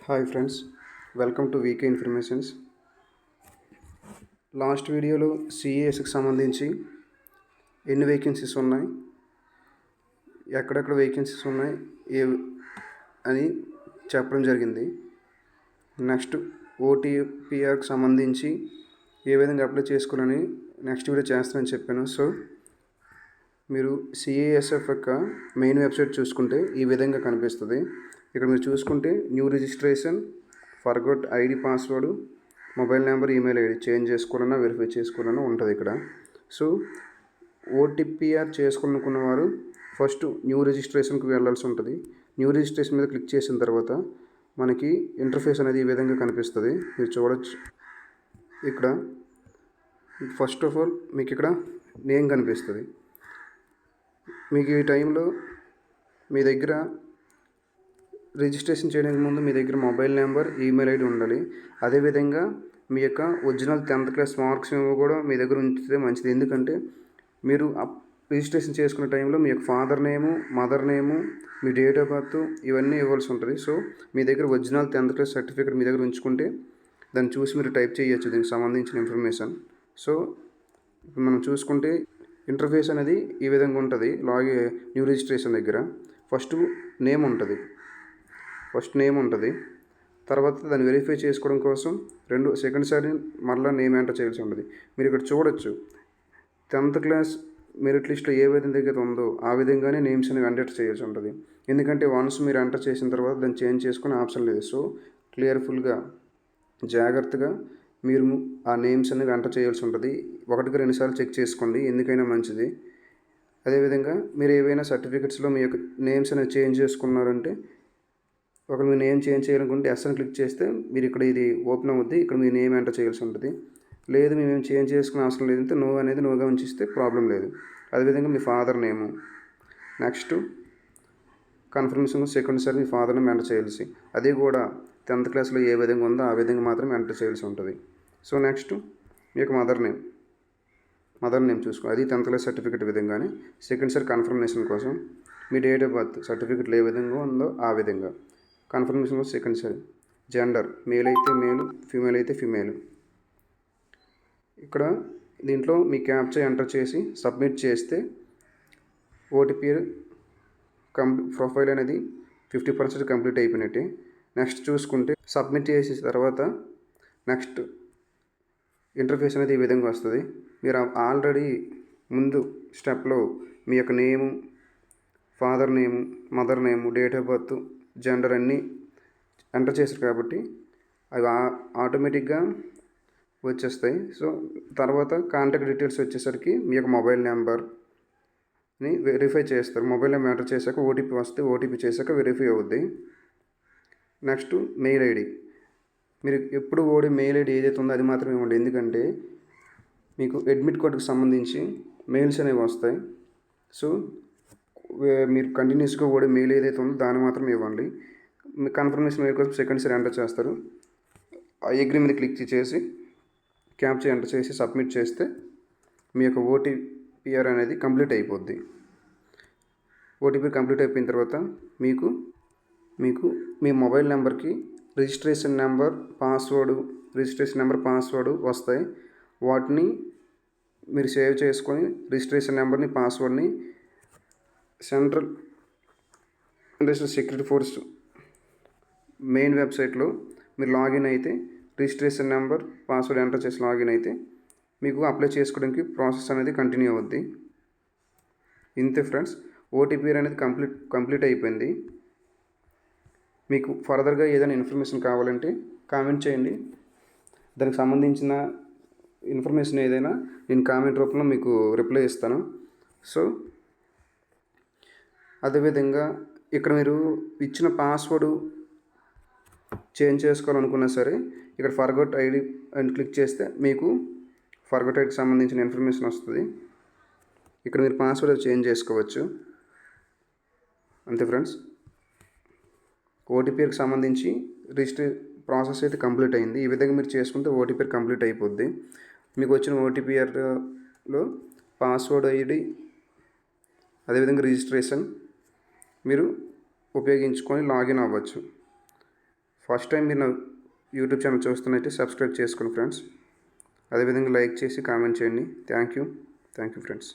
Hi friends, welcome to VK informations. Last వీడియోలో సిఏఎస్కి సంబంధించి ఎన్ని వేకెన్సీస్ ఉన్నాయి, ఎక్కడెక్కడ వేకెన్సీస్ ఉన్నాయి అని చెప్పడం జరిగింది. నెక్స్ట్ ఓటీపీఆర్కి సంబంధించి ఏ విధంగా అప్లై చేసుకోవాలని నెక్స్ట్ వీడియో చేస్తానని చెప్పాను. సో మీరు సిఏఎస్ఎఫ్ యొక్క మెయిన్ వెబ్సైట్ చూసుకుంటే ఈ విధంగా కనిపిస్తుంది. ఇక్కడ మీరు చూసుకుంటే new registration, forgot ID, password, mobile number, email ID change చేసుకోవాలన్నా వెరిఫై చేసుకోవాలన్నా ఉంటుంది ఇక్కడ. సో ఓటీపీఆర్ చేసుకోవాలనుకున్న వారు ఫస్ట్ న్యూ రిజిస్ట్రేషన్కి వెళ్ళాల్సి ఉంటుంది. న్యూ రిజిస్ట్రేషన్ మీద క్లిక్ చేసిన తర్వాత మనకి ఇంటర్ఫేస్ అనేది ఈ విధంగా కనిపిస్తుంది. మీరు చూడొచ్చు. ఇక్కడ ఫస్ట్ ఆఫ్ ఆల్ మీకు ఇక్కడ నేమ్ కనిపిస్తుంది. మీకు ఈ టైంలో మీ దగ్గర రిజిస్ట్రేషన్ చేయడానికి ముందు మీ దగ్గర మొబైల్ నెంబర్, ఈమెయిల్ ఐడి ఉండాలి. అదేవిధంగా మీ యొక్క ఒరిజినల్ 10th క్లాస్ మార్క్స్ కూడా మీ దగ్గర ఉంచితే మంచిది. ఎందుకంటే మీరు రిజిస్ట్రేషన్ చేసుకునే టైంలో మీ యొక్క father name, mother name, me date of birth ఇవన్నీ ఇవ్వాల్సి ఉంటుంది. సో మీ దగ్గర ఒరిజినల్ 10th క్లాస్ సర్టిఫికేట్ మీ దగ్గర ఉంచుకుంటే దాన్ని చూసి మీరు టైప్ చేయొచ్చు దీనికి సంబంధించిన ఇన్ఫర్మేషన్. సో ఇప్పుడు మనం చూసుకుంటే ఇంటర్ఫేస్ అనేది ఈ విధంగా ఉంటుంది. న్యూ రిజిస్ట్రేషన్ దగ్గర ఫస్ట్ నేమ్ ఉంటుంది. తర్వాత దాన్ని వెరిఫై చేసుకోవడం కోసం సెకండ్ సారి మరలా నేమ్ ఎంటర్ చేయాల్సి ఉంటుంది. మీరు ఇక్కడ చూడొచ్చు 10th క్లాస్ మెరిట్ లిస్ట్లో ఏ విధంగా ఉందో ఆ విధంగానే నేమ్స్ అనేవి ఎంటర్ చేయాల్సి ఉంటుంది. ఎందుకంటే వన్స్ మీరు ఎంటర్ చేసిన తర్వాత దాన్ని చేంజ్ చేసుకునే ఆప్షన్ లేదు. సో క్లియర్ఫుల్గా జాగ్రత్తగా మీరు ఆ నేమ్స్ అనేవి ఎంటర్ చేయాల్సి ఉంటుంది. 1-2 సార్లు చెక్ చేసుకోండి, ఎందుకైనా మంచిది. అదేవిధంగా మీరు ఏవైనా సర్టిఫికెట్స్లో మీ యొక్క నేమ్స్ అనేవి చేంజ్ చేసుకున్నారంటే ఒకవేళ మీ నేమ్ చేంజ్ చేయాలనుకుంటే ఎస్ని క్లిక్ చేస్తే మీరు ఇక్కడ ఇది ఓపెన్ అవుద్ది. ఇక్కడ మీ నేమ్ ఎంటర్ చేయాల్సి ఉంటుంది. లేదు మేము చేంజ్ చేసుకునే అవసరం లేదంటే నో అనేది నోగా ఉంచిస్తే ప్రాబ్లం లేదు. అదేవిధంగా మీ father name, next confirmation second సారి మీ ఫాదర్ నేమ్ ఎంటర్ చేయాల్సి, అది కూడా 10th క్లాస్లో ఏ విధంగా ఉందో ఆ విధంగా మాత్రమే ఎంటర్ చేయాల్సి ఉంటుంది. సో నెక్స్ట్ మీ యొక్క మదర్ నేమ్ చూసుకో, అది 10th క్లాస్ సర్టిఫికేట్ విధంగానే సెకండ్ సారి కన్ఫర్మేషన్ కోసం మీ డేట్ ఆఫ్ బర్త్ సర్టిఫికేట్లో ఏ విధంగా ఉందో ఆ విధంగా కన్ఫర్మేషన్ కోసం సెకండ్ సారి జెండర్, మేల్ అయితే మేలు, ఫీమేల్ అయితే ఫీమేల్. ఇక్కడ దీంట్లో మీ క్యాప్చా ఎంటర్ చేసి సబ్మిట్ చేస్తే ఓటీపీ ప్రొఫైల్ అనేది 50% కంప్లీట్ అయిపోయినట్టే. నెక్స్ట్ చూసుకుంటే సబ్మిట్ చేసిన తర్వాత నెక్స్ట్ ఇంటర్ఫేస్ అనేది ఈ విధంగా వస్తుంది. మీరు ఆల్రెడీ ముందు స్టెప్లో మీ యొక్క name, father name, mother name, date of birth, gender అన్నీ ఎంటర్ చేశారు కాబట్టి అవి ఆటోమేటిక్గా వచ్చేస్తాయి. సో తర్వాత కాంటాక్ట్ డీటెయిల్స్ వచ్చేసరికి మీ యొక్క మొబైల్ నెంబర్ని వెరిఫై చేస్తారు. మొబైల్ నెంబర్ ఎంటర్ చేశాక ఓటీపీ వస్తే ఓటీపీ చేశాక వెరిఫై అవుద్ది. నెక్స్ట్ మెయిల్ ఐడి, మీరు ఎప్పుడు మెయిల్ ఐడి ఏదైతే ఉందో అది మాత్రమే ఇవ్వండి. ఎందుకంటే మీకు అడ్మిట్ కార్డుకి సంబంధించి మెయిల్స్ అనేవి వస్తాయి. సో మీరు కంటిన్యూస్గా మెయిల్ ఏదైతే ఉందో దాన్ని మాత్రం ఇవ్వండి. మీ కన్ఫర్మేషన్ మెయిల్ కోసం సెకండ్ సారి ఎంటర్ చేస్తారు. అగ్రీ మీద క్లిక్ చేసి క్యాప్చా ఎంటర్ చేసి సబ్మిట్ చేస్తే మీ యొక్క ఓటీపీఆర్ అనేది కంప్లీట్ అయిపోద్ది. ఓటీపీ కంప్లీట్ అయిపోయిన తర్వాత మీకు మీ మొబైల్ నెంబర్కి రిజిస్ట్రేషన్ నెంబర్, పాస్వర్డ్ వస్తాయి. వాటిని మీరు సేవ్ చేసుకొని రిజిస్ట్రేషన్ నెంబర్ని, పాస్వర్డ్ని central industrial security force main వెబ్సైట్లో మీరు లాగిన్ అయితే రిజిస్ట్రేషన్ నెంబర్, పాస్వర్డ్ ఎంటర్ చేసి లాగిన్ అయితే మీకు అప్లై చేసుకోవడానికి ప్రాసెస్ అనేది కంటిన్యూ అవుద్ది. ఇంతే ఫ్రెండ్స్, ఓటీపీ అనేది కంప్లీట్ అయిపోయింది. మీకు ఫర్దర్గా ఏదైనా ఇన్ఫర్మేషన్ కావాలంటే కామెంట్ చేయండి. దానికి సంబంధించిన ఇన్ఫర్మేషన్ ఏదైనా నేను కామెంట్ రూపంలో మీకు రిప్లై ఇస్తాను. సో అదేవిధంగా ఇక్కడ మీరు ఇచ్చిన పాస్వర్డ్ చేంజ్ చేసుకోవాలనుకున్నా సరే ఇక్కడ ఫర్గొట్ ఐడి అని క్లిక్ చేస్తే మీకు ఫర్గొట్ ఐడికి సంబంధించిన ఇన్ఫర్మేషన్ వస్తుంది. ఇక్కడ మీరు పాస్వర్డ్ చేంజ్ చేసుకోవచ్చు. అంతే ఫ్రెండ్స్, ఓటీపీకి సంబంధించి రిజిస్టర్ ప్రాసెస్ అయితే కంప్లీట్ అయింది. ఈ విధంగా మీరు చేసుకుంటే ఓటీపీ కంప్లీట్ అయిపోద్ది. మీకు వచ్చిన ఓటీపీఆర్లో పాస్వర్డ్ ఐడి అదేవిధంగా రిజిస్ట్రేషన్ మీరు ఉపయోగించుకొని లాగిన్ అవ్వచ్చు. ఫస్ట్ టైం మీరు నా యూట్యూబ్ ఛానల్ చూస్తున్నట్టే సబ్స్క్రైబ్ చేసుకోండి ఫ్రెండ్స్. అదేవిధంగా లైక్ చేసి కామెంట్ చేయండి. Thank you friends.